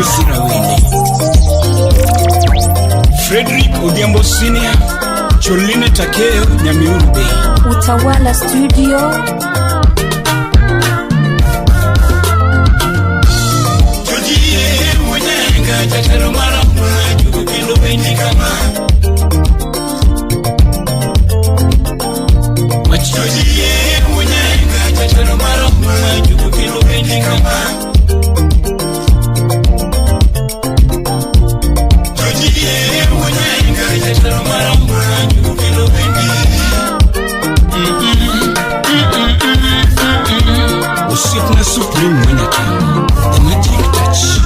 Yosira Wende, Frederick Odhiambo Senior, Choline Takeo Nyamiuru Bay, Utawala Studio, Jojie Mwenyenga Jatero Marama Jugu Kilo Bendi Kama Jojie Mwenyenga Jatero Marama Jugu Kilo Bendi Kama Jojie Mwenyenga Jatero Marama Jugu Kilo Bendi Usipna Supreme Mwenyekenga The Magic Touch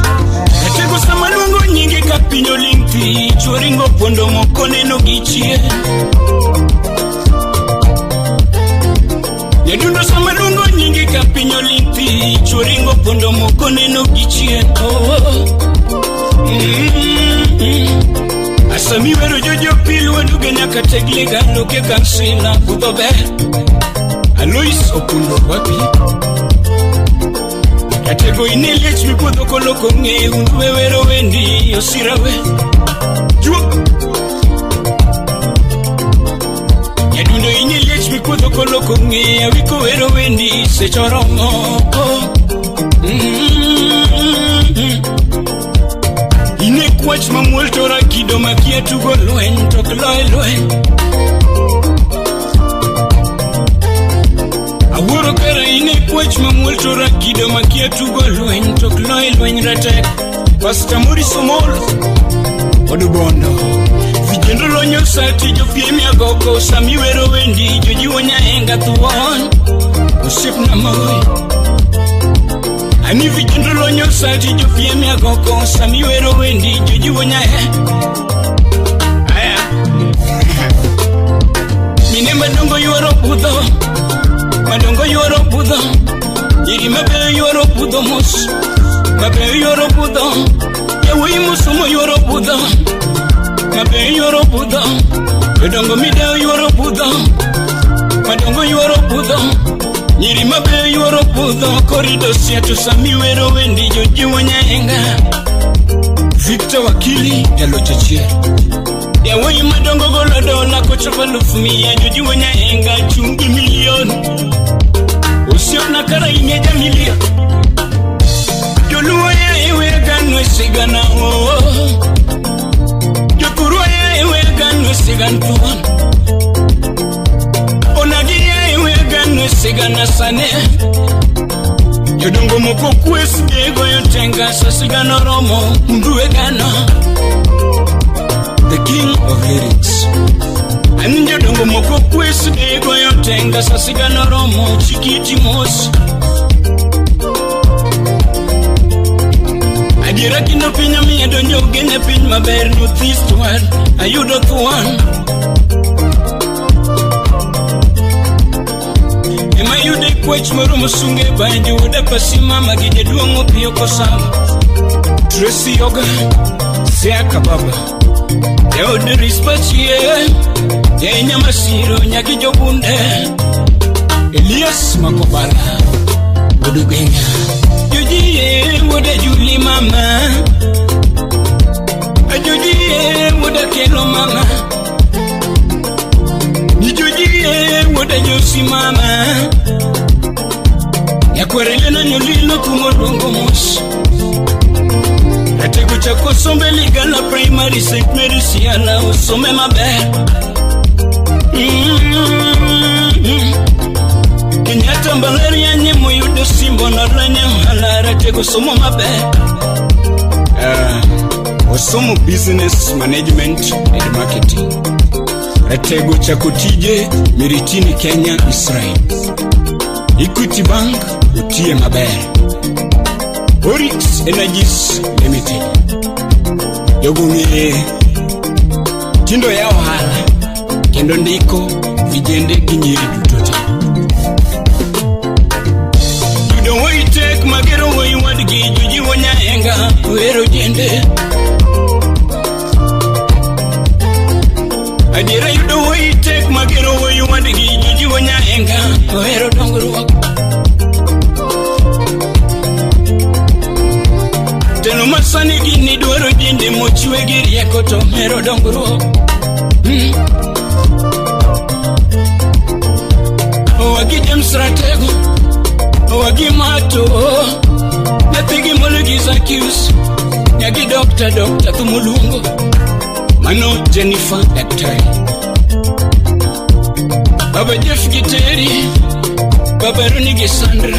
Katego Samalungo nyingi kapinyo limpi Choringo pondo mokone no gichie Nedundo Samalungo nyingi kapinyo limpi Choringo pondo mokone no gichie Asami wero jojo pilu waduge nyaka teglega Loke kansila kudobe Alois Okundo wapi Katego ineliech mikudo koloko nge Unduwe wero wendi Yosirawe Juo Yadundo ineliech mikudo koloko nge Awiko wero wendi Sechoromo Ine kwach mamuel tora kido makia tugo luen Tok loe luen Awuro kera ine kwach mamuel tora kido makia tugo luen Tok loe luen ratek Pasta Muri Somol Odubondo Vijendo lonyo sati jo piemi agoko Sami wero wendi jo jiwo nyaenga tuwon Usip na moi Ani vijendo lonyo sati jo piemi agoko Sami wero wendi jo jiwo nyaenga Aya Mine madongo yuoro budho Madongo yuoro budho Yiri mabe yuoro budho mus Mabe yuoro budho Yewi musumo yuoro budho Mabe yuoro budho Yodongo mideo yuoro budho Madongo yuoro budho Yiri mabe yuoro budho Korido siatu Sami wero wendi jojiwo nyaenga Victor Wakili Yalo Chachie Yewi madongo golo dola Kochopa lufumia jojiwo nyaenga Chungi milioni Usiona kara imeja milioni Joluwa ya ewe ganwe sigana Jokurwa ya ewe ganwe sigan tuwan Onagi ya ewe ganwe sigana sane Jodongo moko kwes ego yotenga sa sigana romo Mduwe gana The king of lyrics Jodongo moko kwes ego yotenga sa sigana romo Chikiti mosi Adira kino pinya miya donyo genya piny maber Northeast war ayudo thuan Ema yude kwech moro musunge banjo Uda pasima magije duongo piyo kosama Tracy Yoga Seaka Baba Yaude rispachie Yenya masiro nyagijo bunde Elias Makobala Udugenya Jojie woda Juli mama Jojie woda Kelo mama Jojie woda Josi mama Yakwerele na nyolilo kumodongo mos Atego chako sombe ligala primary St. Mary's Yala usome mabe Kenyata mbaleria nyemo yudo simbo na ranya halara tego somo mabe Osomo business management and marketing Atego chakotije Miritini Kenya Israel Equity Bank utie mabe Orix Energies Limited Yogungie Tindo ya ohala Kendo ndiko vijende ginyiri dutote Take magero way wadgi juji wonya enga wero jende Adira yudo way take magero way wadgi juji wonya enga wero dongru Teno mas Sani gini dwaro jinde mochwe gi rieko to mero dongruok. Wagi James Ratego, wagi Mato, nathigi Molegi Zacchaeus, nyagi Dr. Thumulungo, mano Jennifer Daktari, Baba Jeff Giteri, Baba Roni Gisandra,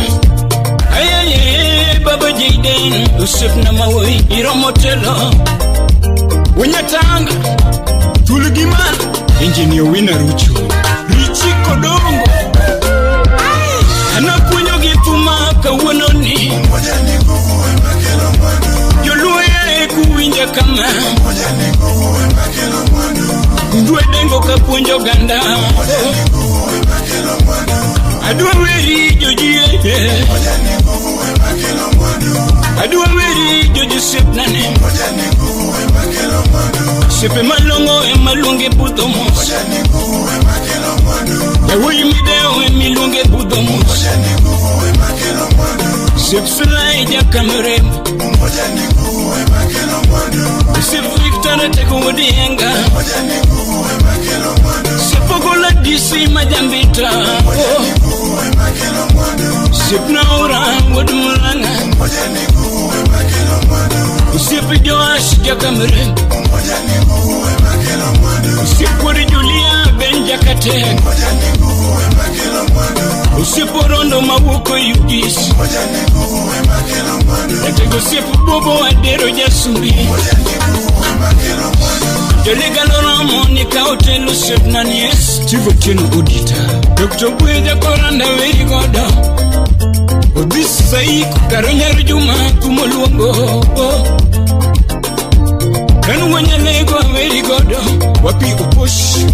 ayaye Baba Jaden, Yusuf Namawai, Iromotelo, Winyatanga, Tuligiman, Engineer Winaruchu, Richi Kodongo, Anapunyo gituma kawononi, Yoluye kuwinja kama, Ndwe dengo kapunjo ganda, Adwa weri jojie, Adwa weri joji sepnane, Sepe malongo malunge budomos, Ewe mideo milunge budomos, Sepsulai jakamrem, Sep Victor teko wodienga, Sepogola disi majambita, Sep naura wodmulanga, Sep Joash jakamrem, Sep Wodi Julia Benjakate, Sep Rondo Mawuko Yugis, Etego Sep Bobo Adero Jasumbi, Delegalo Monica Hotel Sep Nanies, Tivotino Udita, Dr. Bueja Koranda Very Goda, Odis Saik Karonya Rujuma Kumoluongo, Kanu Wanyalego Very Goda, Wapi Upush,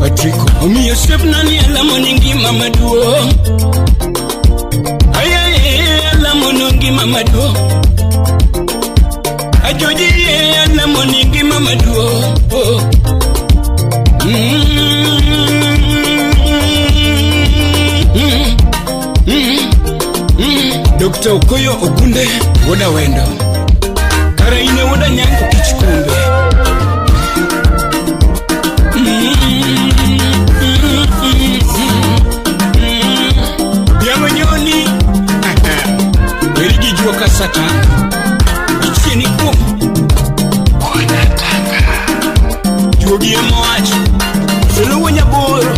Patrico, Omi Yosef Nani Alamoningi Mamaduo, Ayaye Alamonungi Mamaduo, Ajoji Alamoningi Mamaduo, Dr. Okoyo Ogunde, Woda Wendo, Karaine Woda Nyanko Kichikumbe, Yamanyoni, Werigi Jwoka Satan, Ichini Kum, Onataka, Jwogi Moachi, Sulu Wanyaboro,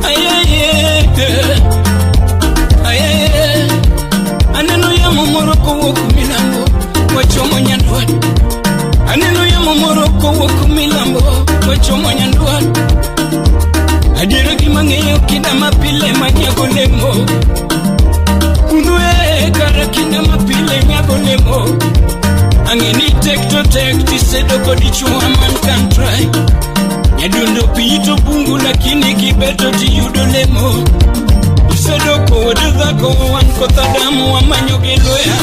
Ayaye, Ayaye, Aneno ya Momoroko Wokumilambo, Wachomo Nyandwad, Aneno ya Momoroko Wokumilambo, Wachomo Nyandwad, Adira Gimangeyo Kida Mapile Manyagolemo, Kundwe Kara Kida Mapile Nyagolemo, Angeni tek tisedo kodichua man can try, Nyadundo pito bungu lakini kibeto tiyudolemo, Isedo ko wadudhako wankotadamu wa manyogeloya,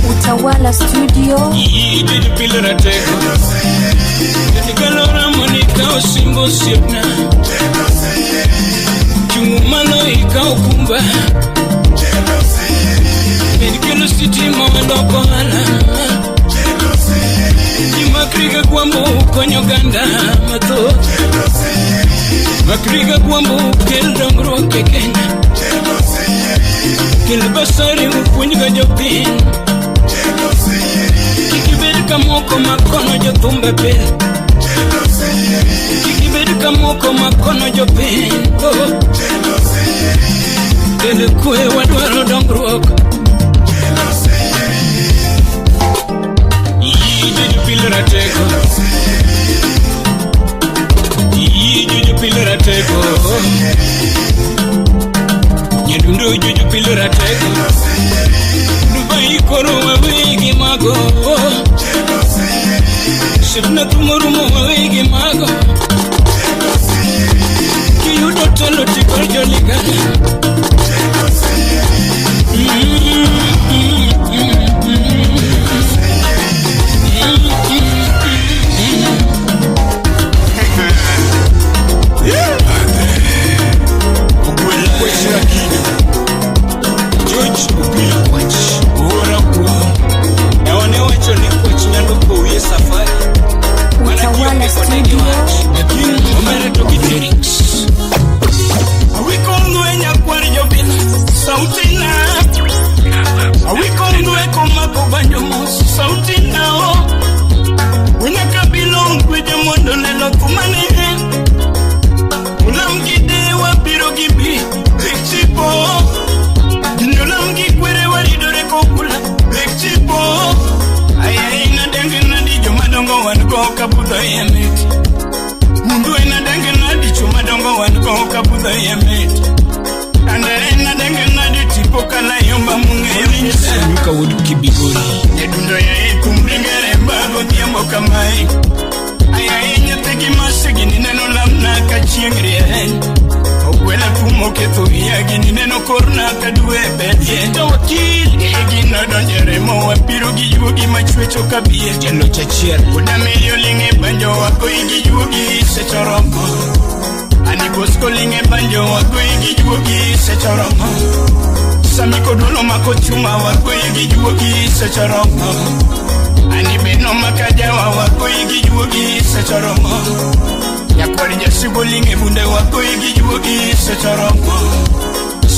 Utawala Studio, Ijidi Pilera Teko, Kalora Monica Osimbo Siopna, Chungumalo Ikao Kumba, Medikelo City Mwaloko Hala, Imakriga Kwambo Konyo Ganda Mato, Makriga Kwambo Keldongro Kekenya, Kilbasari Mpunyiga Jopin, Kikibedika Moko Makono Jotumbe Pel, Kikibedika Moko Makono Jopin, Kelekue Wadwaro Dongruok, Ijiji Pilera Teko, Ijiji Pilera Teko, Nyadundo Ijiji Pilera Teko, Dubai Koro Wawigi Mago, Sipna Tumurumo Wawigi Mago, Kiyudo Telo Tikorjo Ligana, George Upila Watch, Ora Ora. ko banjo mos sauti nao Unya kabilong kwede mondo lelo kumane Ulam gide wa biro gibi Ekchipo Dinyolam gikwere waridore kokula Ekchipo Ayayi na denge na dijo madongo wanko kabuda yemeti Mundu ina denge na dijo madongo wanko kabuda yemeti Andere na denge na ditipo kala yomba munge Sanyuka wudu kibigori Nedundo ya eku mringere mbago diambo kamai Ayayi nyategi masegi nineno lamna kachiengri hen Okwela tumoke tohiyagi nineno korna kaduwe bedye Tawakil Egi na donjere mo wapiro gijugi machwecho kabie Jelo chachier Kuda milio linge banjo wako igijugi sechoromo Ani bosko linge banjo wako igijugi sechoromo Samiko dolo mako chuma wako igijugi sechoromo Ani beno makajawa wako igijugi sechoromo Yakwari jasibo linge bunde wako igijugi sechoromo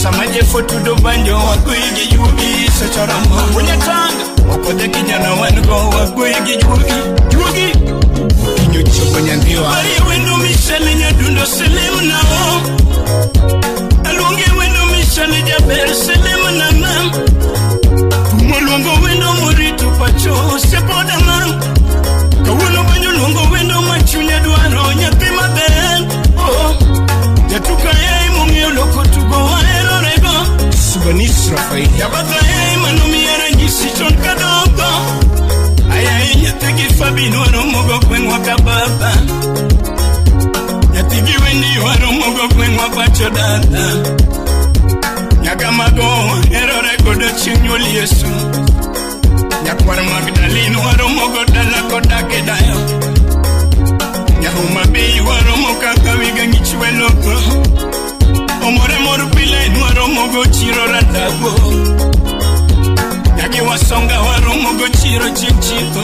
Samaje fotu do banjo wako igijugi sechoromo Unyatanga wako de kijana wango wako igijugi Kinyo choko nyandiwa Bari wendo mishale nyadundo selemu nao Alunge wendo mishale jaber selemu na mam Tumolongo wendo muritu pacho sepoda mam Kawuno banyo longo wendo machunya duaro nyatima ben Oh Yatuka yai mungi loko tugo wa ero rego Subanis Rafai Yabata yai manumi yara njisi chon kadogo Ayayi nyategi fabino waro mogo kwen wakababa Nyategi wendi waro mogo kwen wapacho dada Nyakamago ero rego do chinyuli Yesu Nyakwar Magdalene waro mogo dala kodake dayo Nyahuma bei waro moka kawiga ngichwe loko Omore moru pile waro mogo chiro radago Nyagi wasonga waro mogo chiro chinchito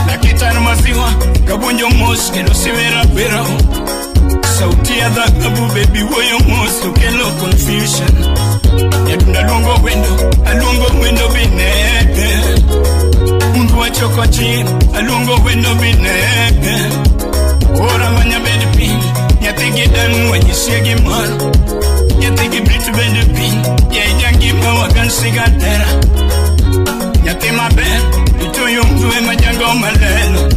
Nakitar maziwa kabunjo mos kelo siwera pero Sauti ya dhakabu baby woyo mos kelo confusion Nyadunda alungo wendo bineke Mundu wa choko chini, alungo wendo bineke Ora manya bedi pin, nyatigi danu wa nyisiegi maro Nyatigi britu bedi pin, nyangi mawa gansiga tera Nyati maben, ito yungwe majango malelo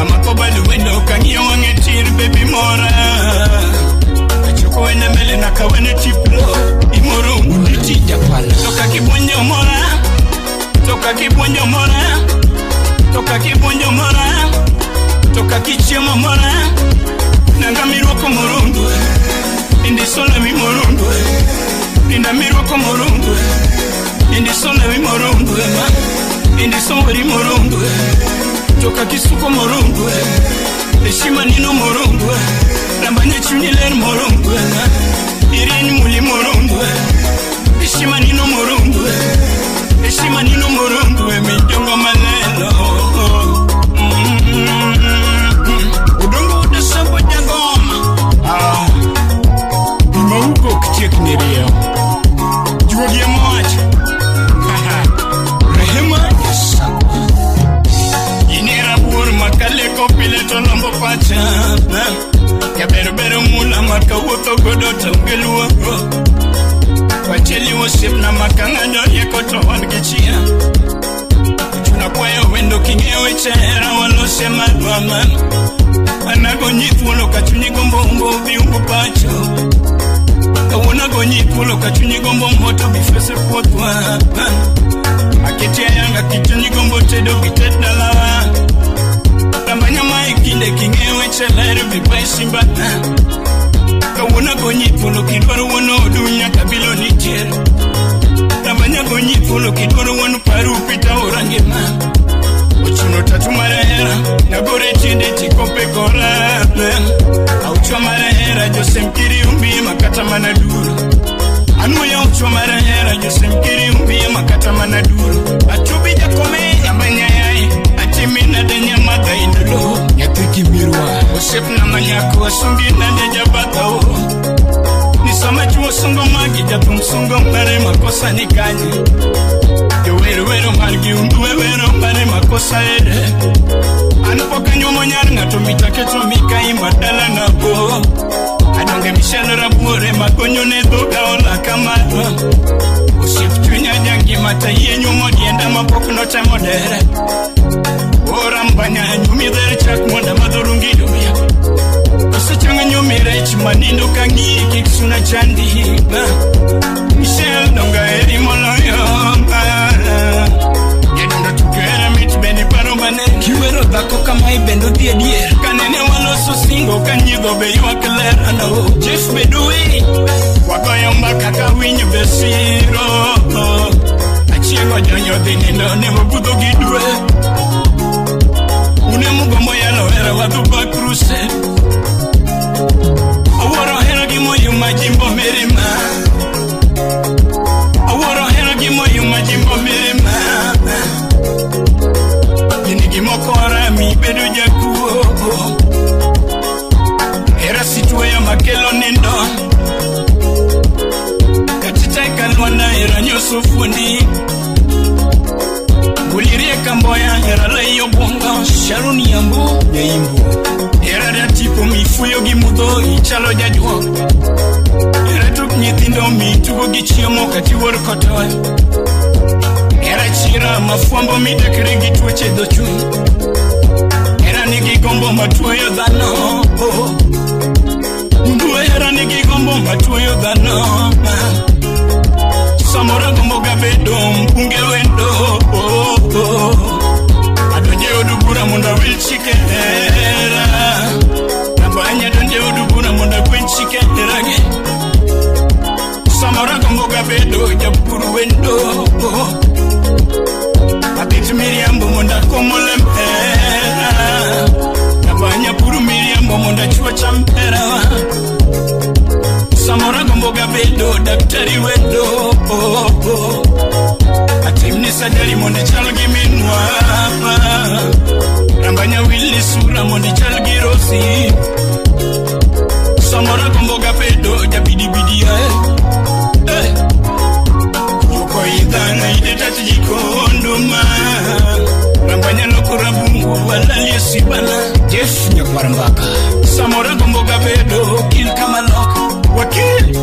Amakobali wendo kangiyo wangetir baby mora Achoko wende mele naka wende tiplo Imoro unditi japala Toka kibonyo mora Toka kibonyo mora Toka kibonyo mora Toka kichemo mora Nanga miroko morundu Indi sola mi morundu Inda miroko morundu Indi sola mi morundu Indi somori morundu Toka kisuko morundu Eshima nino morundu Rambanye chuniler morundu Irini muli morundu Eshima nino morundu Eshima nino morundu Minjongo malelo Udongo udasambo jagoma Imauko kichek nirio Juwagia moacha Rehema yasako Inera bur makale kopile tolombo pacha Kaberu mula maka woto godota ungelua Wacheli wasip na makanga nyoye koto wangichia Uchuna kwayo wendo kingewe chera walose madwama Anago nyikulo kachuni gombo umbo biumbo pacho Kawuna go nyikulo kachuni gombo moto bifese potwa Akitia yanga kichuni gombo tedo biteta lawa Rambanya maikinde kingewe chelere bibai simbata Kawuna go nyikulo kidwaru wano dunya kabilo nitir Rambanya go nyikulo kidwaru wano paru pita orange ma Uchuno tatu marahera Nagore chinde chikope korabe Auchwa marahera Jose mkiri umbie makata manaduru Anu ya uchwa marahera Jose mkiri umbie makata manaduru Atubi jakome Nyambanya yai Atimina denya mada indolo Nyatiki mirwa Usep na manyako Asungi na deja batao Nisama chuo sungo magi Jatum sungo mbare makosa nikanye Yowe saere Anupoka nyumo nyar ngato mitaketo mika imadala nabo Adonge mishana rabuore makonyo ne doga ola kamara Usip chunya jangi mata ye nyumo dienda mapoku no temodere Ora mbanya nyumi dhere chak mwanda madhurungi duya Usachanga nyumi rech manindo kangi kiksuna chandi Michelle donga eri moloyo Yedunda tukera mit beni paro bane Kiwero dhako kama ibendo dhie dier Kanene waloso singo kanyigo be yuak lera no Jeff bedui Wagoyo mbaka kawinyo besiro Achiego jonyo dhinindo nemo budho gidwe Unemu gombo yalo era wadhuba kruse Aworo hera gimo yuma jimbo mirima Aworo hera gimo yuma jimbo mirima Gini gimo kora mi bedo jakuo Era situe ya makelo nindo Katitai kalwana era nyoso fundi Bulirie kamboya era leyo bonga Sharoni yambo ya imbo Era ratipo mifuyo gimudo ichalo jajuo Era tuk nyithindo mitugo gichiemo kati wor kotoy Era chira mafuambo midekre gituoche dhochun Era nigi gombo matuoyo dhano Mundu era nigi gombo matuoyo dhano Samora gombo gabedo mpunge wendo Adonje odubura munda wilchikera Nabanya donje odubura munda kwenchikera Samora gombo gabedo japuru wendo Atit miriambo munda komolempera Nabanya puru miriambo munda chua champera Samora gombo gabedo daktari wendo Atimni sajari munda chalgi minwa Rambanya wili sura munda chalgi rosi Samora gombo gabedo jabidi bidi Yoko idhana idetati jikonduma Rambanya lokura bungu walali sibana Jeff nyakwarambaka Samora gombo gabedo kil kamalok Wakil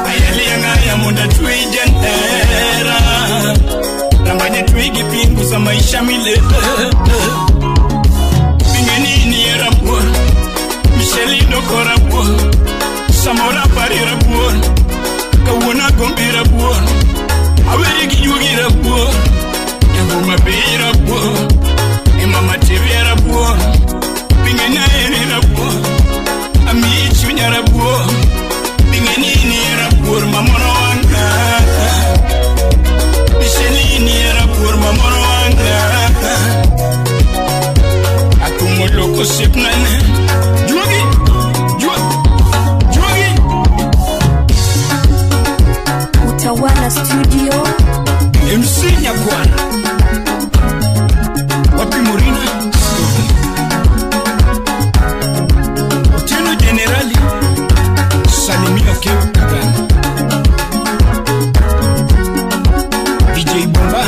Ayali yangaya munda tui jentera Rambanya tui gipingu sa maisha milele Pingenini era buon Michelino kora buon Samora parira buon Kawona gombira buon Awere gijugira buon Yanguma beira buon Imama tivera buon Pingena erira buon Amichu nyara buon Pingenini era buon mamono wanga Michelini era buon mamono wanga Akumuloko sipnane Juagi Utawala Studio MC Nyagwana Wapi Murina Otieno Generali Salimio Keu Kagana DJ Bomba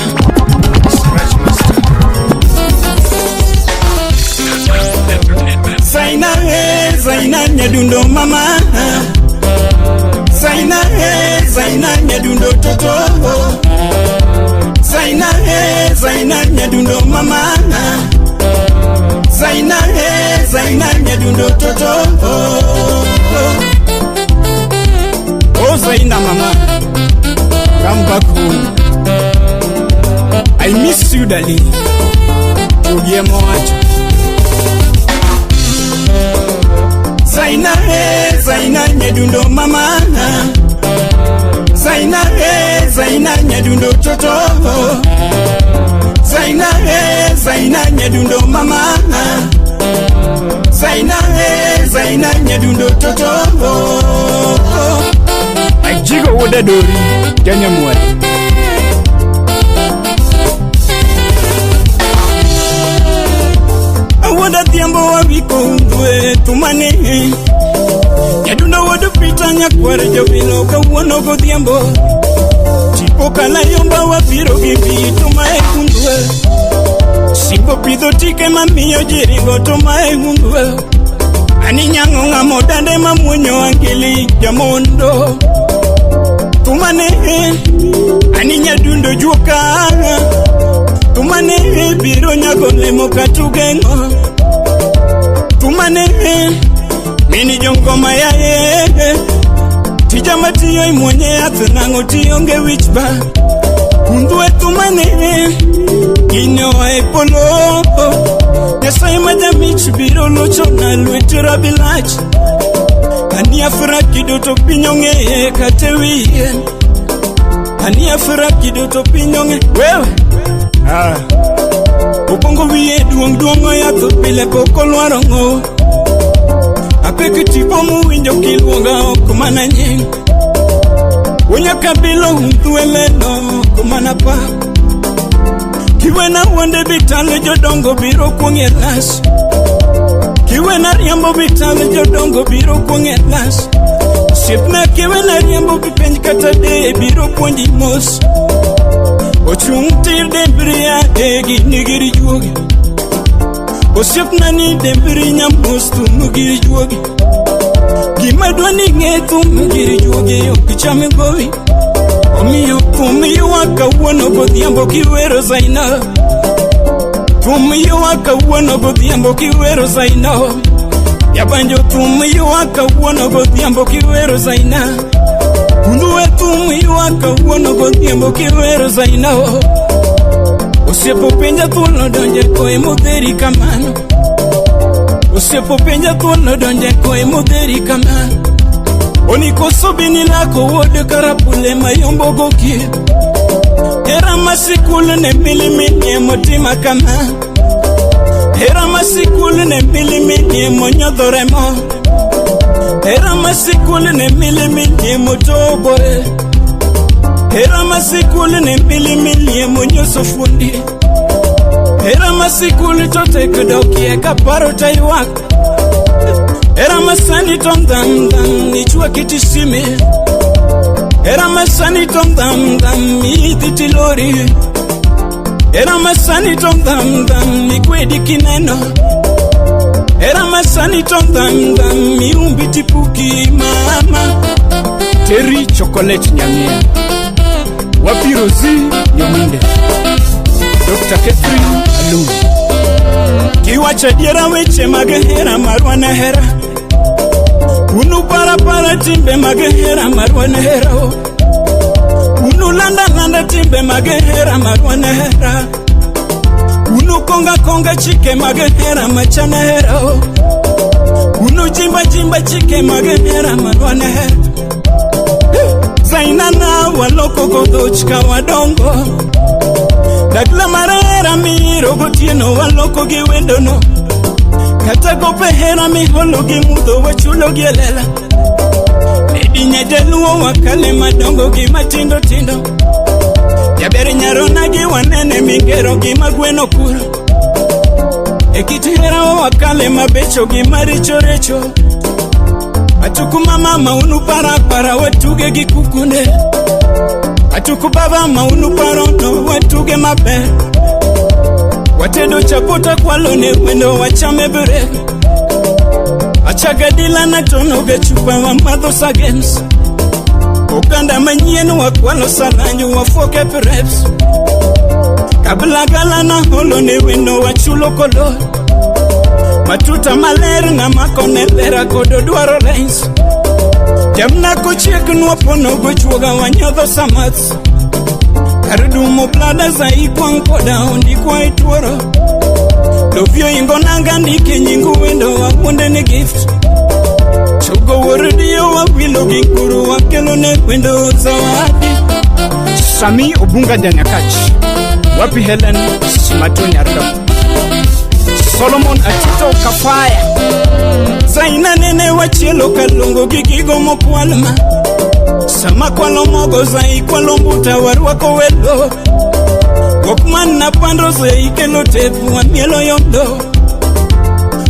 Scratch Master Zaina nyadundo mama Zaina nyadundo toto Zaina nyadundo mama Zaina nyadundo toto Oh Zaina mama Come back home I miss you darling Tugie moacho Zaina nyadundo mama Zaina nyadundo toto Zaina nyadundo mama Zaina nyadundo toto Ajigo woda dori Kenya mwari Awoda tiambo wabiko undwe tumane Nyadundo wodo pita nyakware jovino kawuono godhiambo Tipo kana yomba wabiro gibi tumae kundwe Simbo pidho tike mamiyo jiringo to mae hungue. Ani nyango ngamo dande mamunyo angeli jamondo. Tumane ani nyadundo juoka. Tumane biro nyago lemo katugengo. Tumane mini jongo mayaye. Tijama tiyo imwenye atenango tiyonge wichba. Undue tumane inyo epolo. Nesa imajamich biro locho na luetira bilach. Ani afra kido to pinyonge katewiye. Ani afra kido to pinyonge. Wewe Upongo wiye duong ya to pile poko lwarongo. Apeke tipo muwinjo kilwonga kumana nying. Unya kabilo untueleno kumana pa. Kiwe na wande bitale jodongo biro kuonge las. Kiwe na riambo bitale jodongo biro kuonge las. Sipna kiwe na riambo bipenj katade biro kuonji mos. Ochung tir dembria egi nigiri juogi. Osipna ni dembri nyamos tu nugiri juogi. Gima dwani ngetu mugiri juogi yo kichame govi. Omiyo kumiyo waka uono godhiambo kiwero zaina. Kumiyo waka uono godhiambo kiwero zaina. Yabanjo kumiyo waka uono godhiambo kiwero zaina. Unduwe kumiyo waka uono godhiambo kiwero zaina. Osiepo penja thuolo donje koe modheri kamano. Osiepo penja thuolo donje koe modheri kamano. Onikoso bini lako wode karapule mayombo goki. Era masikulu ne milimini motima kama. Era masikulu ne milimini monyodoremo. Era masikulu ne milimini motoboe. Era masikulu ne milimini monyosofundi. Era masikulu tote kudokie kaparo taiwak. Era masani tom dam dam nichua kitisimi. Era masani tom dam dam iti lori. Era masani tom dam dam nikwedi kineno. Era masani tom dam dam miumbiti puki mama. Terry chocolate nyamia. Wapi Rosie Nyominde. Dr. Catherine Alum. Kiwacha diera weche magehera marwana hera. Unu para timbe magehera marwana hera. Unu landa timbe magehera marwana hera. Unu konga chike magehera machana hera. Unu jimba chike magehera marwana hera. Zainana waloko godochka wadongo. Dagla marera miro gotieno waloko giwendono. Kata gope hera mi holo gimudo wachulo gielela. Ledi nyedeluo wakale madongo gimatindo tindo. Yabere nyarona giwanene mingero gimagweno kuro. Ekiti hera wakale mabecho gimaricho recho. Atuku mama unu para watuge gikukunde. Atuku baba unu parono watuge mabe. Watedo chapota kwa lone wendo wachame bere. Achagadila na tono gechupa wa madhosa games. Ukanda manyenu wa kwalo salanyo wa foke pereps. Kabla gala na holo ne wendo wachulo kolo. Matuta maler na makone lera kodo duaro lens. Jamna kuchiek nuopono gochuoga wanyodho samats. Karudumo blada za ikwang koda ondi kwa ituoro. Lovio ingo nanga ndike nyingu wendo wa wunde ne gift. Chugo woridio wa wilo gikuru wa kelo ne wendo zawadi. Sami Obunga Nyakachi. Wapi Helen Simatuni Ardo. Solomon Atito Kafaya. Zaina nene wachelo kalungo gigigo mokwalma. Sama kwalo mogo zai kwalo mbuta warwako welo. Gokman na pandro zai kelo tepu wa mielo yomdo.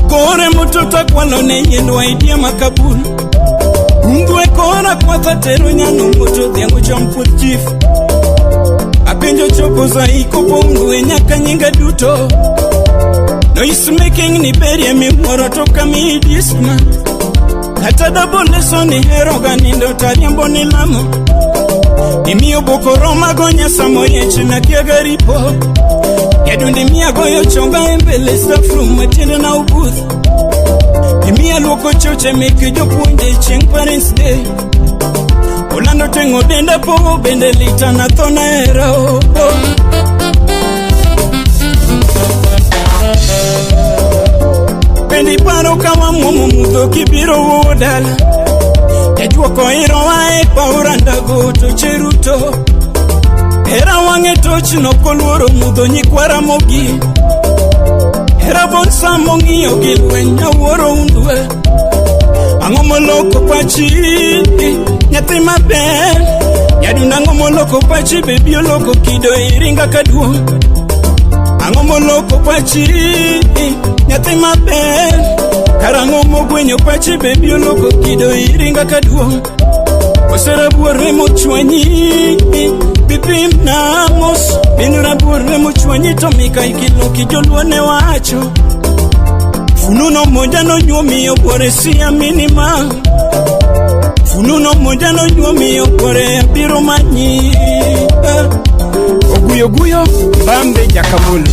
Kore mutota kwalo nenyendo wa idia makabulu. Ungwe kora kwa tatero nyano moto dhiangu champut chief. Apenjo chopo poza ikopo undwe nyaka nyinga duto. Noise making ni berie mi moro toka mi disma. Kata double soni hero ganindo tariambo ni lamo. Imio boko roma gonya samoye china kia garipo. Yadundi mia goyo chonga embele stafru matende na ubuth. Imia loko choche meke jopunde ching Parents Day. Olando tengo denda po bende lita na thona era o. Bendi paro kama mumu mudo kibiro wodala. Ejwa ko iro wae pa uranda goto cheruto. Era wange tochi no kolworo mudo nyikwara mogi. Era bonsa mongi ogilwenya woro undwe. Angomoloko pachi nyati maber. Yaduna ngomoloko pachi baby oloko kido iringa kaduo. Angomoloko pachi nyati maber. Karango mogwenyo pachi baby oloko kido iringa kaduo. Osera buore mochwanyi Bipim na mos Binura buore mochwanyi Tomika ikilo kijolwane wacho Fununo moja no nyumi Obore siya minima Fununo moja no nyumi Obore abiro manyi Oguyo guyo Bambe jakamulu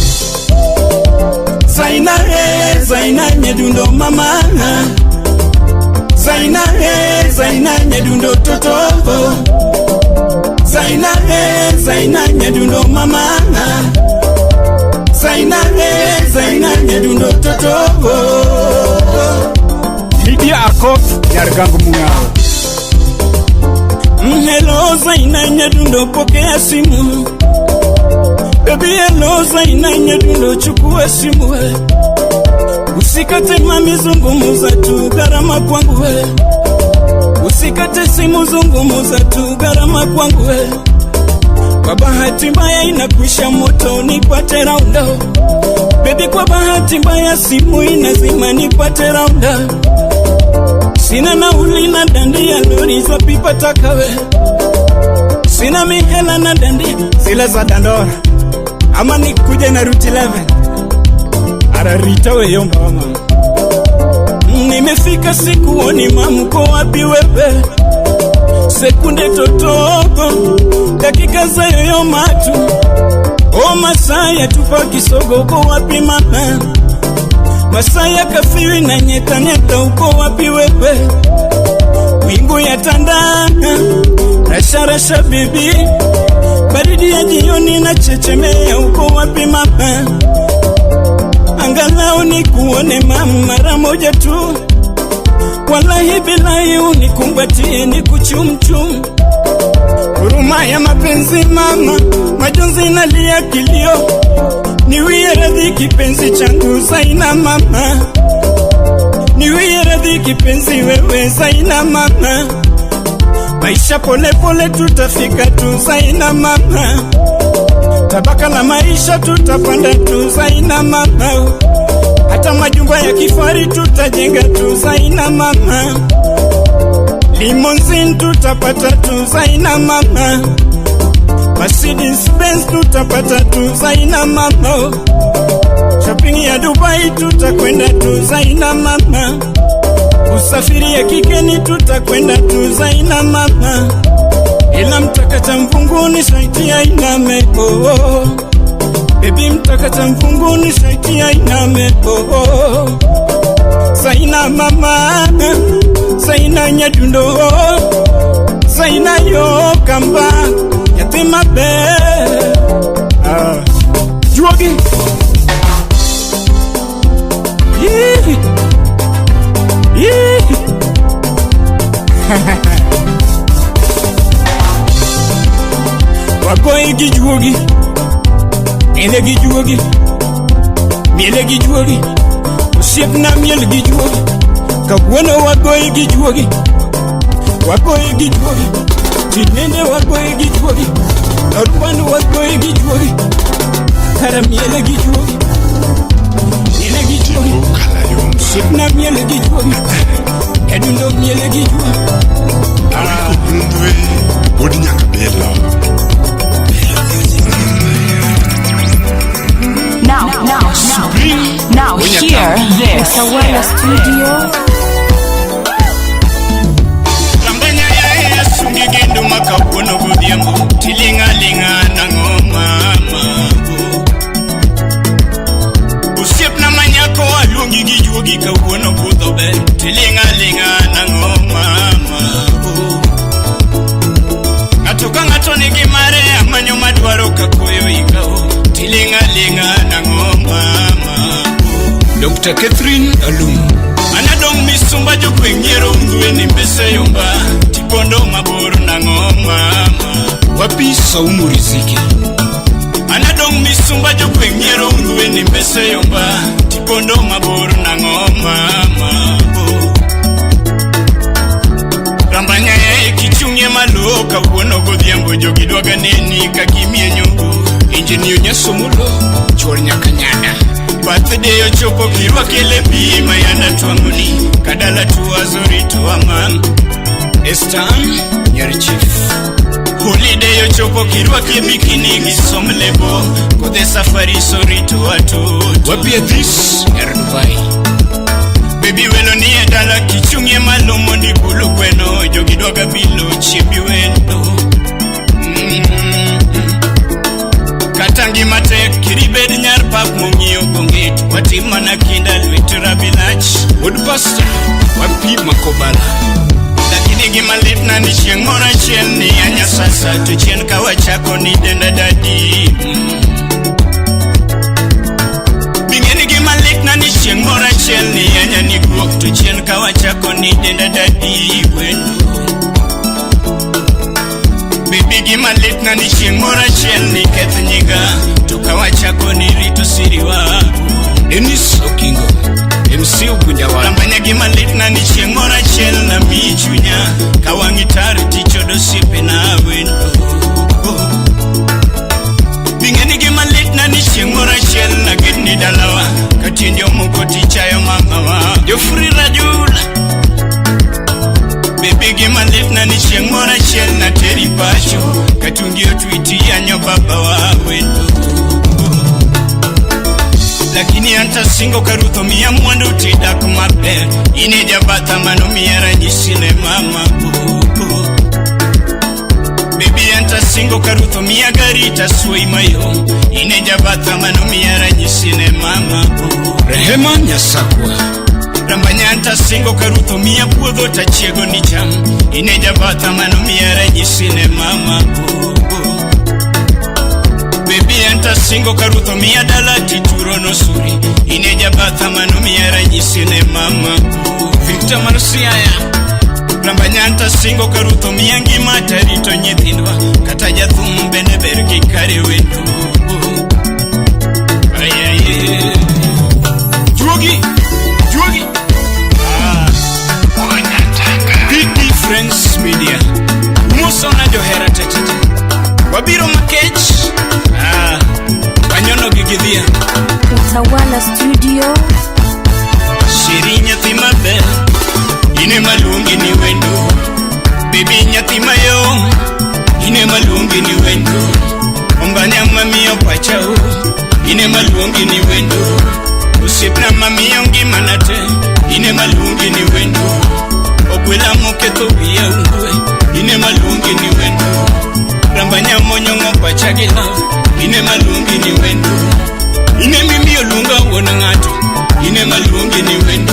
Zaina nyedundo mama Zaina nyedundo toto. Zaina nyedundo mama. Zaina nyedundo toto. Lydia Akot Yargangu Mungao. Hello Zaina nyedundo pokea simu. Baby hello Zaina nyedundo chukua simu. Usikate mami zungumuza tu gharama kwangu we. Usikate simu zungumuza tu gharama kwangu we. Kwa bahati mbaya inakwisha moto nipate raunda. Baby kwa bahati mbaya simu inazima nipate raunda. Sina nauli na dandia lori za pipa takawe. Sina mihela na dandia zile za dandora. Ama nikuje na route 11. Ararita we yomba wa mama. Nimefika sikuoni mamuko wapi wewe. Sekunde totogo dakika za yoyo matu. O masaya tupa kisogo uko wapi mama. Masaya kafiwi na nyeta nyeta uko wapi wewe. Wingu ya tandana rasha bibi. Baridi ya jioni na chechemea uko wapi mama. Angalau nikuone mama mara moja tu. Wallahi billahi unikumbatie nikuchumchum. Huruma ya mapenzi mama, majonzi nalia kilio. Niwie radhi kipenzi changu Zaina mama. Niwie radhi kipenzi wewe Zaina mama. Maisha pole pole tutafika tu Zaina mama. Tabaka la maisha tutapanda tu Zaina mama. Hata majumba ya kifari tutajenga tu Zaina mama. Limousine tutapata tu Zaina mama. Mercedes Benz tutapata tu Zaina mama. Shopping ya Dubai tutakwenda tu Zaina mama. Usafiri ya kigeni tutakwenda tu Zaina mama. Ila mtakata mfunguni shaiti ya iname oh. Baby mtakata mfunguni shaiti ya iname oh. Zaina mama, Zaina nyedundo, Zaina yo kamba yatima be. Juogi Wagoy gijuogi Miele gijuogi Miele gijuogi Usiep na miele gijuogi Kagwana wagoy gijuogi Wagoy gijuogi Tinende wagoy gijuogi Norwanu wagoy gijuogi Kara miele gijuogi Miele gijuogi Usiep na miele gijuogi Edundo miele gijuogi Awiko bundwe Odi nyaka bela Utawala Studio. Rambanya ya Yesu ngigendo makapono godhiambo tilingalinga nango mama. Usiep na manyako alungi gijuogi kauono budho be tilingalinga nango mama. Ngato nigi mare amanyo madwaro kakoyo ikao tilingalinga nango mama. Dr. Catherine Alum anadong misumba jokwengiero mdhueni mbese yomba tipondo maboro nango mama. Wapi Saumu Riziki anadong misumba jokwengiero mdhueni mbese yomba tipondo maboro nango mama. Rambanya ya kichunye malo kauono godhiambo jogidwaga neni kakimie nyungu injinio nyasomulo chwor nyakanyada. Birthday yochopo kirwa kele bima yana tuanguni kadala tuwazori tuamam Estan nyari chief. Holiday yochopo kirwa kebikini gisomlebo kode safari sori tuwatu wapia this nyari Dubai. Baby welo ni edala kichunye malomo ni bulu kweno jogidwaga bilo chibi wendo. Katangi mate kiribed nyar pap mongio gongit watima na kinda lwitura bilach Woodbuster wapi makobala. Lakini gimalit na ni chieng'ora chiel ni anya sasa tu chien kawachako ni denda dadi. Bingeni gimalit na ni chieng'ora chiel ni anya ni guok tu chien kawachako ni denda dadi wendo. Baby gimalit na ni chieng'ora chiel ni keth nyiga tukawachako ni rito siriwa. Dennis Okingo MC Ugunjawa. Rambanya gimalit na ni chieng'ora chiel na michunya kawangitari tichodo sipe na wendo. Bingeni gimalit na ni chieng'ora chiel na gidni dalawa katindio moko tichayo mamawa Jofri Rajula. Baby gimalit na ni chieng'ora chiel na teri pacho katungio twiti yanyo baba wa wendo. Lakini anta singo karutho miya mwandu tidak maber ine jabata mano miera nyisine mama. Baby anta singo karutho miya garita suoi mayo ine jabata mano miera nyisine mama. Rehema Nyasakwa. Rambanya anta singo karutho miya puodho tachiego ni cham ine jabata mano miera nyisine mama. Baby anta singo karutho miya dala tituro no suri ine jabata mano miera nyisine mama. Victor Marusiaya. Rambanya anta singo karutho miya ngima tarito nyithindwa kata jathum bende bergi kare wendo. Ayaye Juogi Big Friends Media Musona johera tetete wabiro makech wanyono gigidhia. Utawala Studio. Shiri nyathi maber ine malungi ni wendo. Baby nyathi mayo ine malungi ni wendo. Ombanya mamiyo pachao ine malungi ni wendo. Usipna mamiyo ngimanate ine malungi ni wendo. Okwela moketo biya ungwe ine malungi ni wendo. Rambanya monyongo pachagi love ine malungi ni wendo. Ine mimi olunga wona ngato ine malungi ni wendo.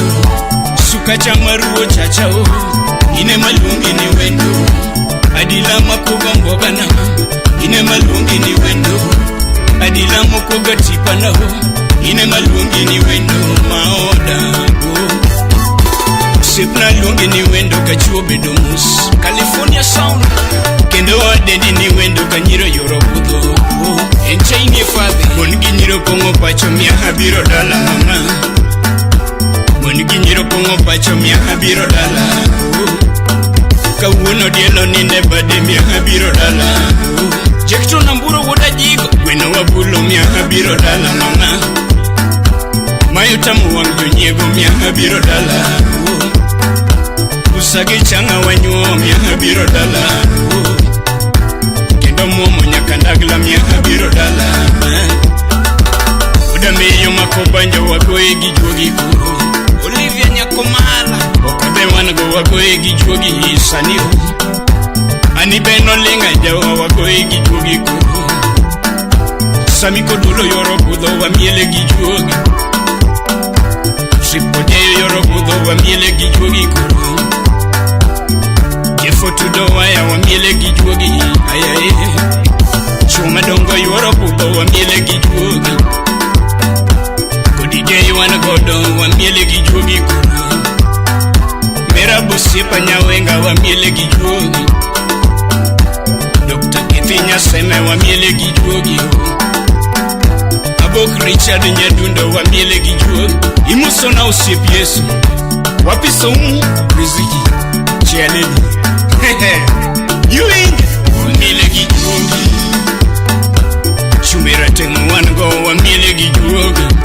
Suka chamaruo chachao ine malungi ni wendo. Adila makoga mboga na ine malungi ni wendo. Adila makoga tipa na ine malungi ni wendo. Maoda Sipna lungi ni wendo kachuo bedomus California sound kendo wadedi ni wendo kanyiro yorobudho. Enchaini fadhi mongi nyiro kongo pacho miya habiro dala mama. Mongi nyiro kongo pacho miya habiro dala. Kawuono dielo ninde bade miya habiro dala. Jekto namburo woda jigo gweno wabulo miya habiro dala mama. Mayo tamu wang jonyiego miya habiro dala. Usagi changa wanyuo miya habiro dala. Kendo muomo nyaka ndagla miya habiro dala. Uda meyo makobanjo wagoe gijuogi kuro. Samiko dolo yoro budho wa miele gi juogi. Shipodeyo yoro budho wa miele gi juogi kuro. Kefo tudo waya wa miele gi juogi. Ayaye. Chuma dongo yoro budho wa miele gi juogi. Kodije wana godo wa miele gi juogi kuro. Mera busi panyawenga wa miele gi juogi. Dr. Kitinya seme wa miele gi juogi. Abok Richard Nyadundo wa miele gi juogi. Imuso na usiep Yesu. Wapiso riziki Chialedi. Yuing wa miele gi juogi. Shumira tengu wango wa miele gi juogi.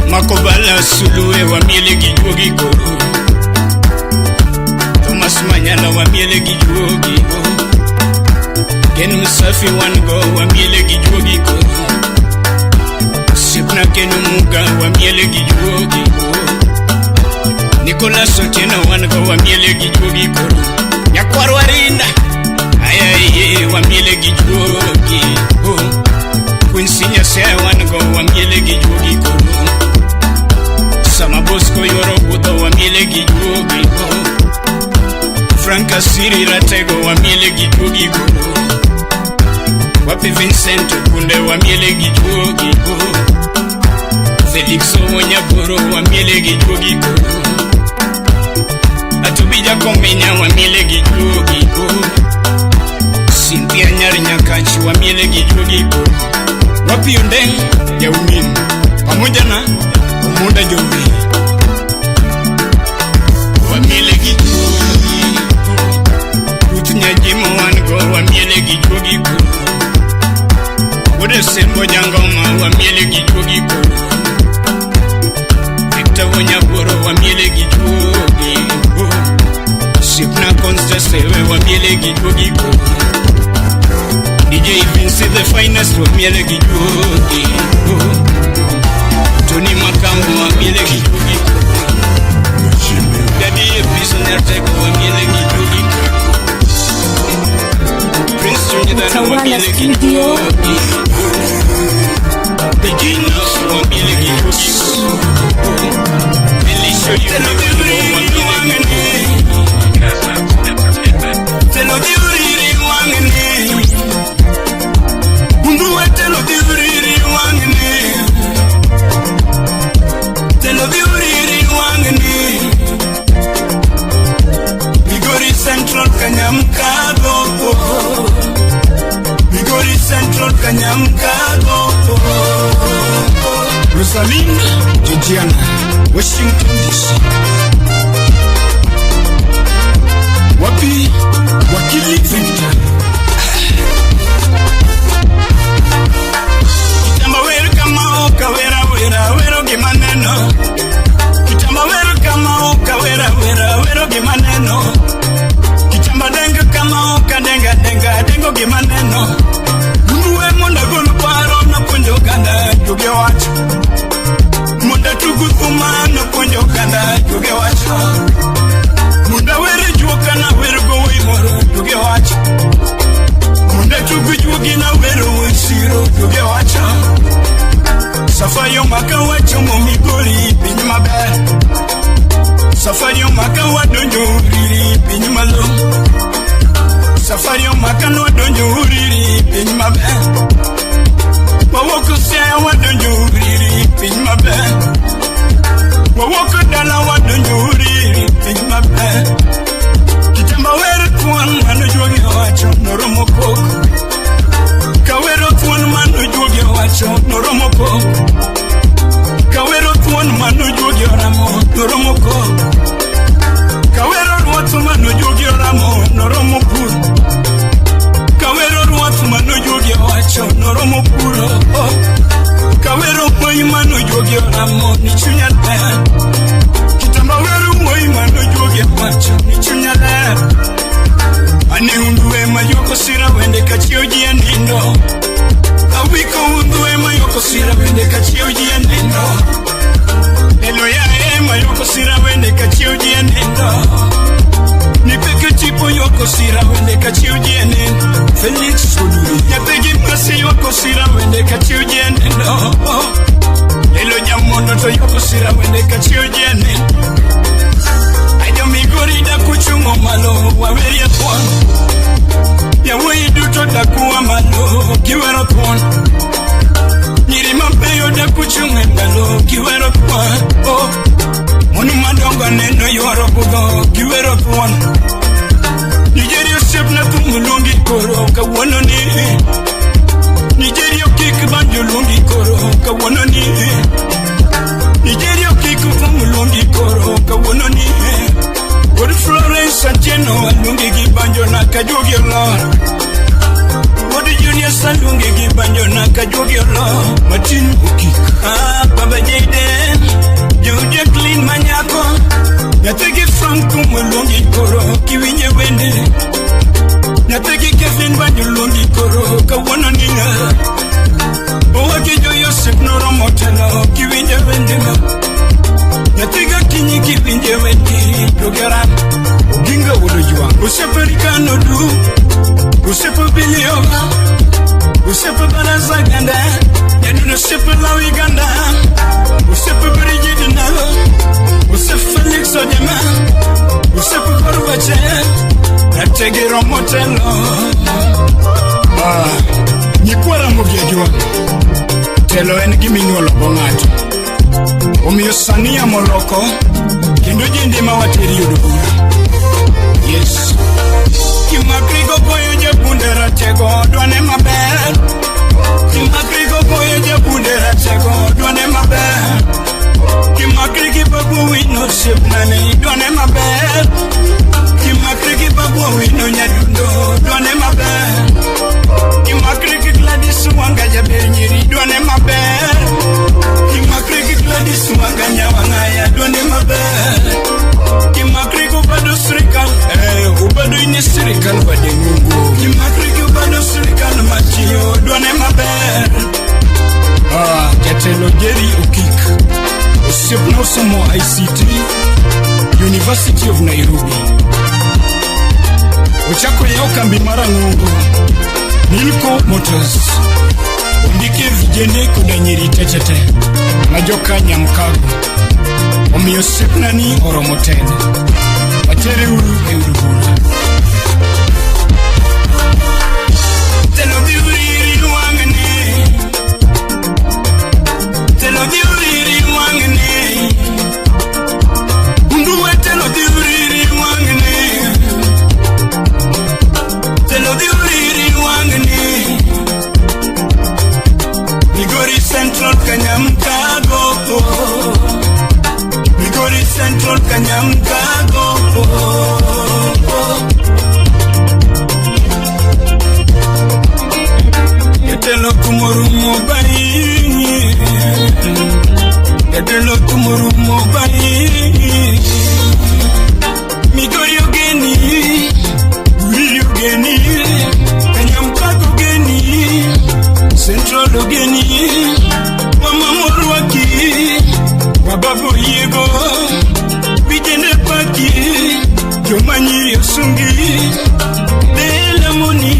Makobala Suluwe wa miele gi juogi koro. Thomas Manyala wa miele gi juogi. Ken Musafi wango wa miele gi juogi koro. Sipna Kenu Muga wa miele gi juogi koro. Nicolas Otieno wango wa miele gi juogi koro. Nyakwar Warinda ayaye wa miele gi juogi koro. Quincy Nyase wango wa miele gi juogi koro. Sama Bosco yoro budho wa miele gi juogi koro. Franka Siri Ratego wa miele gi juogi koro. Wapi Vincent Kunde wa miele gi juogi koro. Felix Onyaboro wa miele gi juogi koro. Atubija Komenya wa miele gi juogi koro. Cynthia Nyari Nyakachi wa miele gi juogi koro. Wapi Ondeng ya Umin pamoja na Omoda Jovi wa miele gi juogi. Rutunya Jimo wango wa miele gi juogi koro. Wode Sembo Jangoma wa miele gi juogi koro. Victor Onyaboro wa miele gi juogi koro. Sipna Constance wa miele gi juogi koro. DJ Vince the finest wa miele gi juogi koro. Tony Makambo wa miele gi juogi koro. Daddy Prisoner Teko wa miele gi juogi koro. Prince Junior wa miele gi juogi koro. Beginners wa miele gi juogi koro. Elisho Yuno wa miele gi Telo diuriri wangene. Unduwe telo diuriri wangene. Telo diuriri wangene. Migori Central Kanyamkago. Migori Central Kanyamkago. Rosalinda Georgiana, Washington DC. Wapi wakili Victor. Kitamba wera kama oka wera wera wero gimaneno. Kitamba wera kama oka wera wera wero gimaneno. Kitamba denga kama oka denga denga dengo gimaneno. Munduwe monda golu paro na ponjo ganda joge wacho. Monda tugu kuma na ponjo ganda joge wacho. Munda were juoka na were go imoro joge wacho. Munda tugu juogi na were wensiro joge wacho. Safari maka wacho mo Migori pinyi maber. Safari maka wadonyo uriri pinyi malo. Safari maka wadonyo uriri pinyi maber. Wawoko se wadonyo uriri pinyi maber. Wawoko dala wadonyo uriri pinyi maber. Kitamba were tuan mano jogi wacho noromo koko. Kawero tuan mano jogi wacho noromo koko. Kawero tuan mano jogi oramo noromo koko. Kawero ruatu mano jogi oramo noromo puro. Kawero ruatu mano jogi wacho noromo puro. Kawero moi mano jogi oramo ni chunya ler. Kitamba wero moi mano jogi wacho ni chunya ler. Ani unduwe mayoko sira wende kachio jia nindo. Awiko unduwe mayoko sira wende kachio jia nindo. Elo ya mayoko sira wende kachio jia nindo. Nipeke tipo yoko sira wende kachio jia nindo. Felix Oduri. Nyategi masi yoko sira sira wende kachio jene no Elo nyamono to yoko sira wende kachio jene Aido migori da kuchungo malo waweri ya tuan Ya wei duto da kuwa malo kiwero tuan Nyiri mampeyo da kuchungo malo kiwero tuan Oh Monu madonga neno yuaro bugo kiwero tuan Nigeria sep na tumulungi koro kawono ni Nigeria kick banjo lungi koro kawono ni Nigeria kick tumulungi koro kawono ni Good Florence Antieno lungi ki banjo na kajogi Allah Good Junior Salungi ki banjo na kajogi Allah Martin Uki Baba Jaden Jojo Clean Manyako Nategi Frank tumulungi koro kiwinye wende Nategi Kevin banjo lungi koro kawono ni Owaki jo Yosef Noro Motelo kiwinye wende Natiga kinyi kiwinye wende Dogeran Ginga ulo juwa Usepa Rikano du Usepa Bilioga Usepa Baraza Ganda Yanuno Sepa Lawi Ganda Usepa Bridget Nalo Usepa Felix Odema Usepa Barubache Nategi Romotelo Nyikwara Mugiajua Telo en giminyuolo bongato Omiyo sania moloko Kendo jindi mawateri yudubura Yes Kimakrigo boyo jebundera tego Dwane maber Kimakrigo boyo jebundera tego Dwane maber Kimakrigi babu wino shipnani Dwane maber Kimakrigi babu wino nyadundo Dwane maber Kimakrigi Gladys wanga jaber nyiri Dwane maber Kimakrigi Gladys wanga nyawangaya Dwane maber Kimakrigi ubado sirikal Ubado ini sirikal wade mungu Kimakrigi ubado sirikal machiyo Dwane maber Jatelo Jerry Ukik Usipno somo ICT University of Nairobi Uchako yao kambi mara ngungu Nilko Motors Undike vijende kudanyiri techete Majoka nyamkagu Omiyo sepnani oromotene Watere uru eurubula Telo diuriri wangane Telo diuriri wangane Unduwe telo diuriri wangane Telo diuriri wangane Migori Central Kanyamkago Migori Central Kanyamkago Yetelo kumurumo bayi Yetelo kumurumo bayi Migori ogeni Uriri ogeni Kanyamkago ogeni Central ogeni Mama Moruaki Wababu yego Vijene paki Jomanyiri osungi Dela moni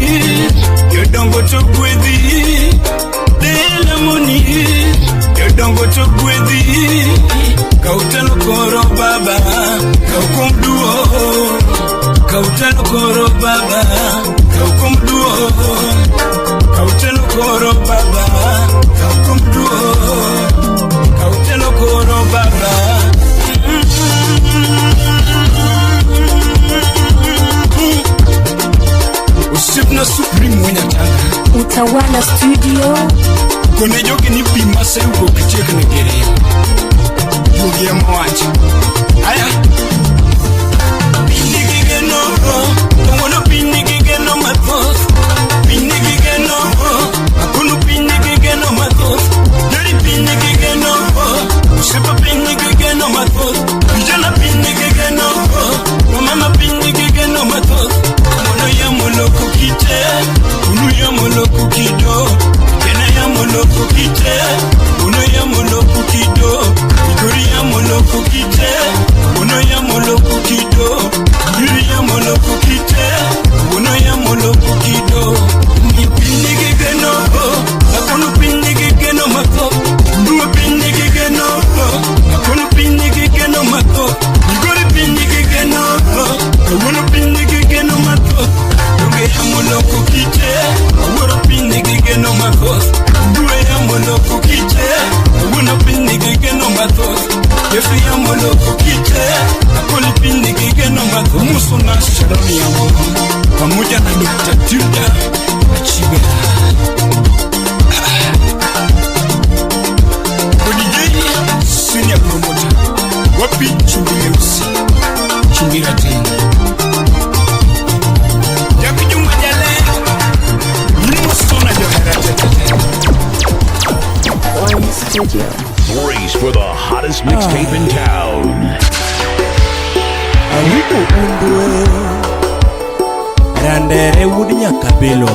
Yodongo togwedi Dela moni Yodongo togwedi Kautalo koro baba Kaukumduo Kautalo koro baba Kaukumduo Kautalo koro baba Kaukumduo Kautalo koro baba Usipna Supreme mwenye tanga Utawala Studio Kone jogi ni pima se uko kichek negerea Yogi ya mwaji Aya Pindi gigeno Kongono pindi gigeno matos Pindi gigeno Akunu pindi gigeno matos Dari pindi gigeno Usepa pindi gigeno matos Vijana pindi gigeno Mama pindi gigeno matos Mono ya molo kukite Unu ya molo kukido Kena ya molo kukite Uno ya molo kukido Igori ya molo kukite Uno Yesu ya moloko kite Akoli pindi kigeno madhumusu na Shalom ya mungu pamoja na Dr. Tilda Achibera Kodijei senior promoter Wapi Chumbireusi Chumbira tena Jabi Juma Jale Musona Johera Tete One Studio. Race for the hottest mixtape in town. Awiko undwe Randere wudi nyakabelo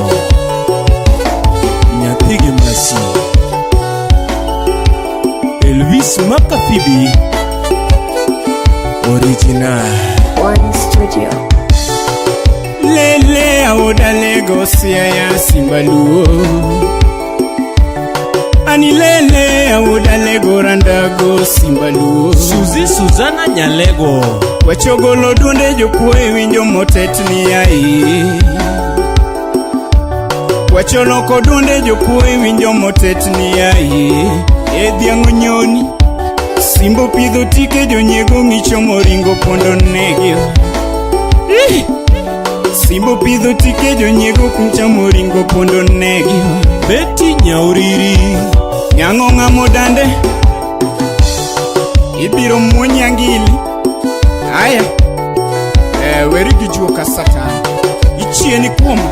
Nyathigi masi Elvis Makafibi Original One Studio. Lele awoda Lagos ya Simbaluo Ani lele awoda Lego randago Simbaluo Suzi Suzana Nyalego Wachogolo duonde jokwe winjo motetni ai Wacholoko duonde jokwe winjo motetni ai Edhiango nyoni Simbo pidho tike jonyego ng'icho moringo pondo negio Simbo pidho tike jonyego kuncha moringo pondo negio Betty Nyauriri Nyang'o ng'amo dande Ibiro muonyi angili Aya Weri gijuo kasata Ichieni kuoma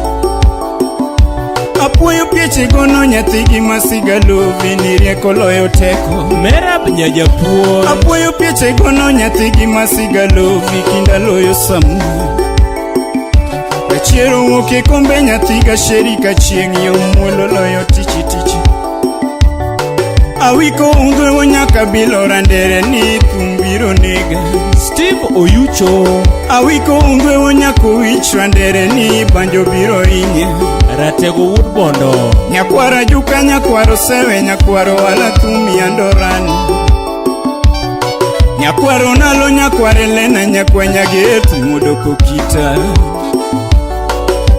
Apuoyo pieche gono nyathigi masigalo Vinirieko loyo teko Merab Nyajapuo Apuoyo pieche gono nyathigi masigalo Vikinda loyo samu Kachiero woke kombe nyathiga sherika chieng' yo muolo loyo tichi tichi Awiko ungwe wonyaka bilo randere ni kumbiro nega Steve Oyucho Awiko ungwe wonyako wich randere ni banjo biro inye Ratego Woodbondo Nyakwara juka nyakwaro sewe nyakwaro wala tumi andorani Nyakwaro nalo nyakware lena nyakwenya getu modoko kita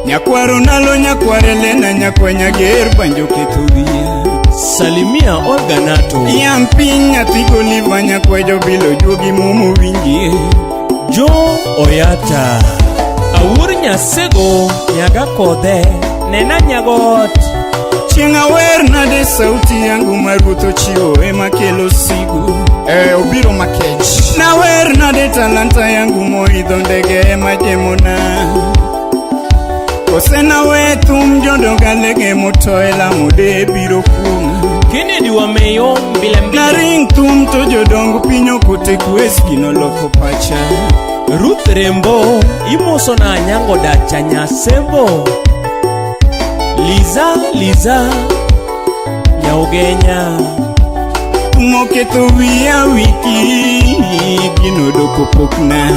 Nyakwaro nalo nyakware lena nyakwenya ger banjo kethuria Salimia Organato Yampinya tigo liva nyakwejo bilo juogi mumu wingie Jo Oyata Awur Nyasego Nyaga Kode Nena Nyagot Chienga wer nade sauti yangu maruto chiwo ema kelo sigu Obiro makech Na wer nade talanta yangu moidho ndege ema jemona Kosena wetum jondo galege motoela mode biro kunga Kennedy Wameyo Mbilembi Na ring tum to jodongo pinyo kote kweski no loko pacha Ruth Rembo Imoso na Nyango Dacha Nyasembo Liza Nyaugenya Moketo wia wiki Gino doko pokna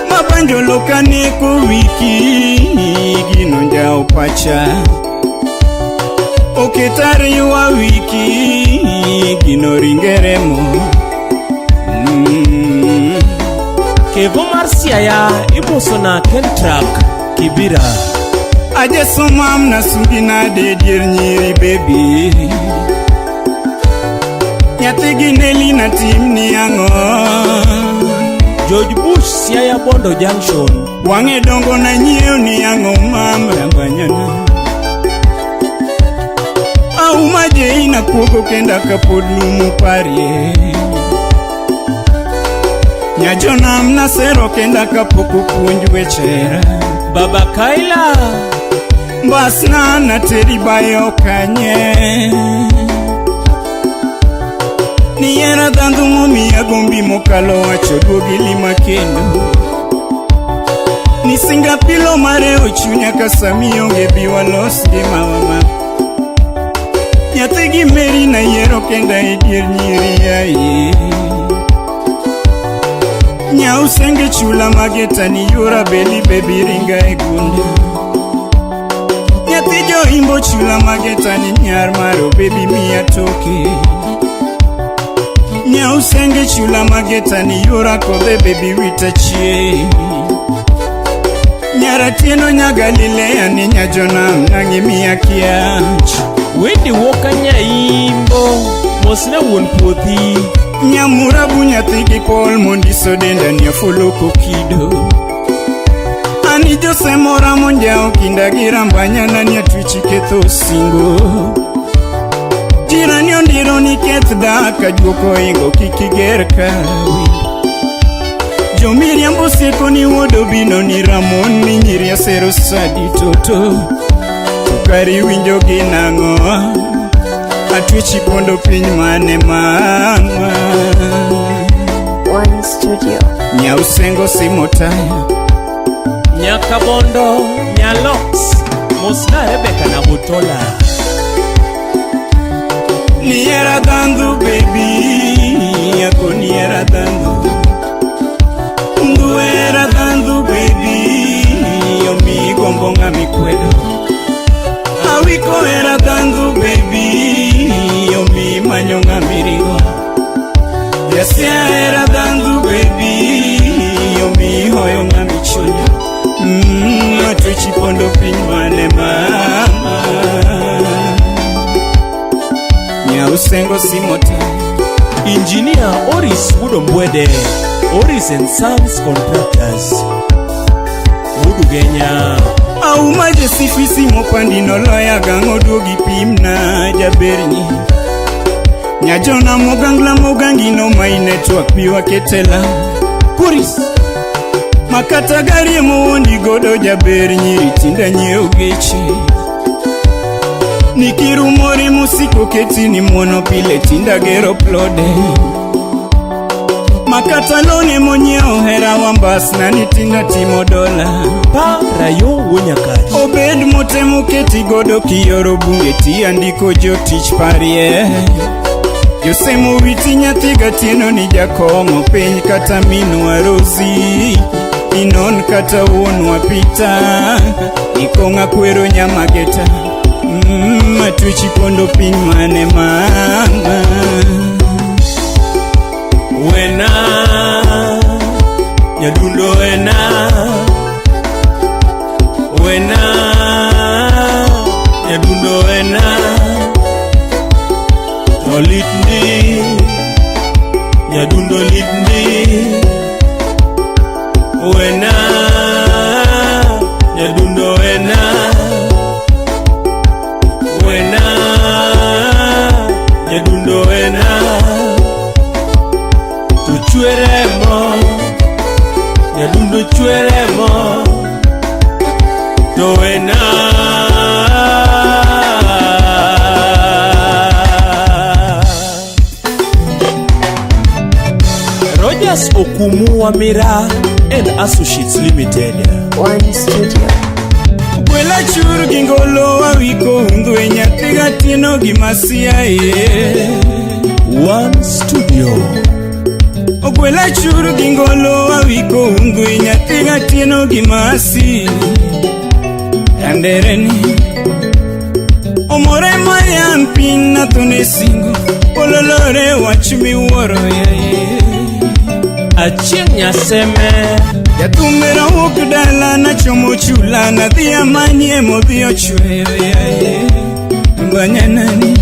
Mabanjo loka neko wiki Gino njao pacha Oketari yua wiki Gino ringeremo Kevo Marsiaya Imoso na Kentrak Kibira Aje somam na sungina de dier nyiri baby Nyatigi Nelly na tim ni ango George Bush Siaya Bondo Junction Wange dongo na nyeo ni ango mamra banyana Aumaje ina kuoko kenda kapodlumu parie Nyajonam na sero kenda kapoko kunjwe chera Baba Kaila Basna na teri bayo kanye Niyera dhandu mumia gombi mokalo wacho duogi lima kendo Nisinga pilo mare uchunya kasamiyo ngebi walos gima wama Nyathigi Meri na yero kenda idier nyiri yaye Nyausenge chula mageta ni yura beli baby ringa egunde Nyathi jo imbo chula mageta ni nyar maro baby miya toke Nyausenge chula mageta ni yura kode baby wita chie Nyara tieno nyagalilea ni nyajonam nangi miya kiach Wendi Woka Nyaimbo Mosna Won Puothi Nyamurabu nyathi gi pol mondiso denda ni afoloko kido. Ani Jose mora monjao kinda gi rambanyana ni atwichi ketho singo. Jirani ondiro ni keth daka juoko ingo kikiger kawi. Jomiriambo seko ni wodo bino ni Ramon ni nyiri asero sadi toto. Tukari winjo ginango atwichi pondo piny mane mama. One Studio. Nyausengo simotaya Nyaka bondo Nyalox Mosna Rebecca na Butola. Niera dhandu baby, yako niera dhandu. Nduera dhandu baby, yomi gombo ngami kwedo. Awiko era dhandu baby, yomi manyo ngami rigo. Yasia era dhandu baby, yomi hoyo ngami chunyo. Atwichi pondo piny mane mama. Nyausengo simota. Engineer Oris Wudombwede, Oris and Sons Contractors. Wudu Genya. Aumaje sifisi mopandi noloya gango dugi pimna jabernyi. Nyajona mogangla mogangino my network biwa ketela. Kuris. Makata gari muondi godo jabernyi ritinda nyeo gechi. Nikirumori musiko ketini mwono pile tinda gero plode. Makata lone monyeo hera wambas na nitinda timo dola. Rayo Wunyakaji. Obed motemo keti godo kiyoro bunge ti andiko jotich parie. Josemo witi nyathiga tieno ni jakongo piny kata minwa Rosi. Inon kata wonwa Pita. Ikonga kwero nyamageta. Atwichi pondo piny mane mama. Wena Nyadundo wena Wena Nyadundo wena Litni Nyadundo litni Wena Nyadundo wena Wena Nyadundo wena Tuchweremo Nyadundo chweremo To wena Rogers Okumu Wamira and Associates Limited. One Studio. Kwela churu gingolo wawiko undwe nyathiga tieno gimasia ye. One Studio. Okwela churu gingolo wawiko undwe nyathiga tieno gimasi. Andereni Omore mayan pina tone singo. Ololore wachumi woro ye. Achieng Nyaseme Yatumera ukdala na chomo chula na dhia manye modhio chweyo yae. Mbanyanani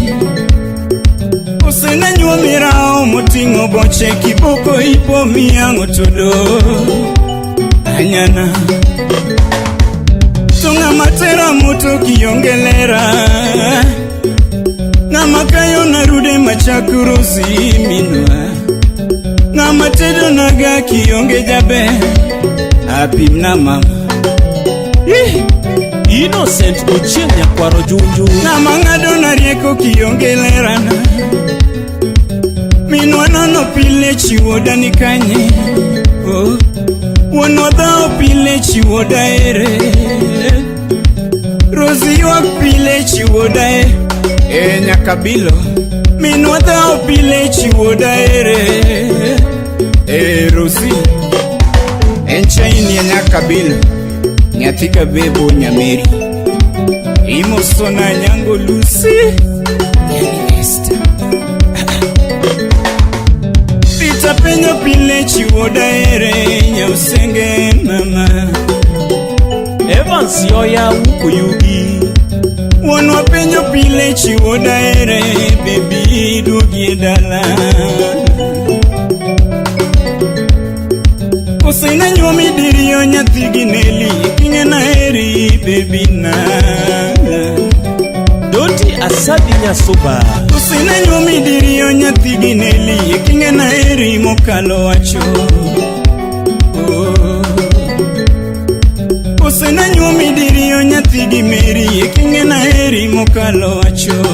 Osena nyuo mirao motingo boche kiboko ipo miyango todo. Anyana Tunga matera moto kiongelera. Ngama kayo narude machakurusi minwa. Ngama tedo naga kionge jabe. Apimna mama. Innocent Ochieng Nyakwaro Junju. Ngama ngado na rieko kionge lerana. Minwa nono pile chiwoda ni kanye. Wono dhao pile chiwoda ere. Rosi wak pile chiwoda Nyakabilo. Minwa dhao pile chiwoda ere. Rosi Enchaini ya Nyakabilo. Nyathiga bebo Nyameri. Imosona nyango Lucy. Yani Esther. Pita penyo pile chiwoda ere. Nyausenge mama. Evans Yoya Ukuyugi. Wonwa penyo pile chiwoda ere. Baby dugi dala. Usena nyuomi diriyo nyathi gineli king'ena heri baby na Doti Asadi Nyasuba. Usena nyuomi diriyo nyathi gineli king'ena heri mokalo wacho Usena nyuomi diriyo nyathi gimeri king'ena heri mokalo wacho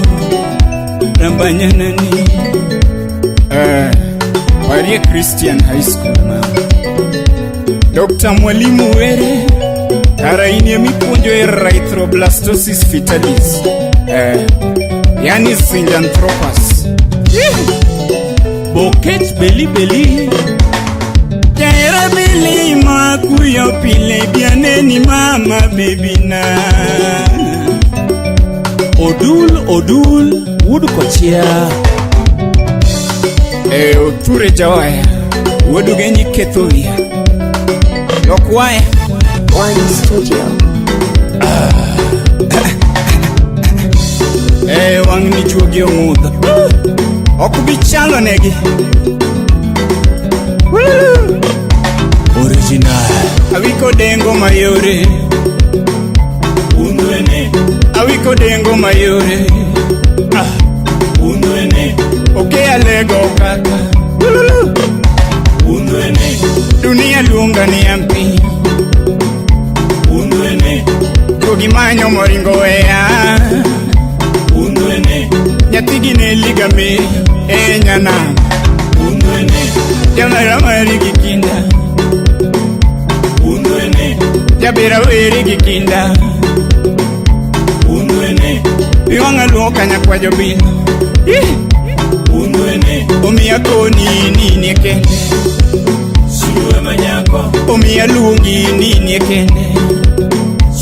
Rambanyanani Warie Christian High School ma Dr. Mwalimu Were Kara ini mipuonjo erythroblastosis fetalis Yani Synjanthropus Boket Beli Beli. Jaira bili makuyo pile bianeni mama baby na Odul Wood Kochia. Oture jawaya Wodu genyi kethovia Lokwaya One Studio. Wang ni chuogi ong'udha Okubichalo negi Original. Awiko dengo mayore Unduene Awiko dengo mayore Unduene Oke alego kaka Unduene Dunia luonga ni ampi Unduene Kogi manyo moringo wea Unduene Nyathi gineli game nyana Unduene Jamara mari gikinda Unduene Jabira weri gikinda Unduene Iwanga luoka nyakwa jobino Unduene Omiya koni nini kende Suluwe manyako Omiya lungi nini kende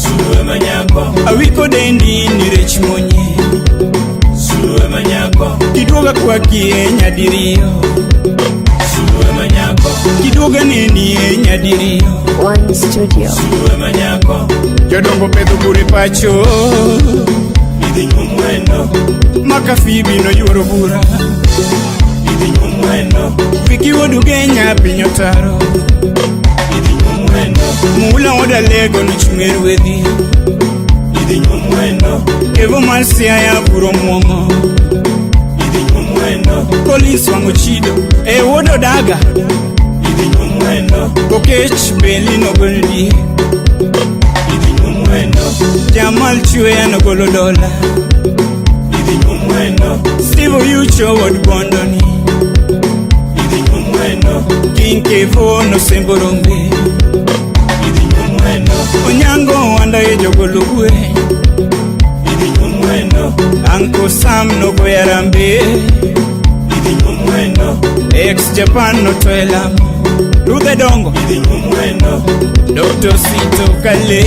Suluwe manyako Awiko dendi ni rech monye Suluwe manyako Kiduoga kwa kie nyadiriyo Suluwe manyako Kiduoga nini nyadiriyo One Studio. Suluwe manyako Jodongo pedho bure pacho Idhi nyumwendo Makafibi no yuoro bura Idhi nyumwendo Viki wodu genya pinyo taro Idhi nyumwendo Mula oda lego no chungeru edhi Idhi nyumwendo Evo marsia ya buro mwomo Idhi nyumwendo Police wango chido wodo daga Idhi nyumwendo Kokech beli no goldi Idhi nyumwendo Jamal chwe no golo dola Idhi nyumwendo Steve Yucho wod bondoni Idhi nyumwendo King Kevo no semborombe Idhi nyumwendo Onyango wanda jogolugwe Idhi nyumwendo Uncle Sam no goyarambe Idhi nyumwendo Ex Japan no toelamo Ruthe dongo Idhi nyumwendo Dr. Sito Kale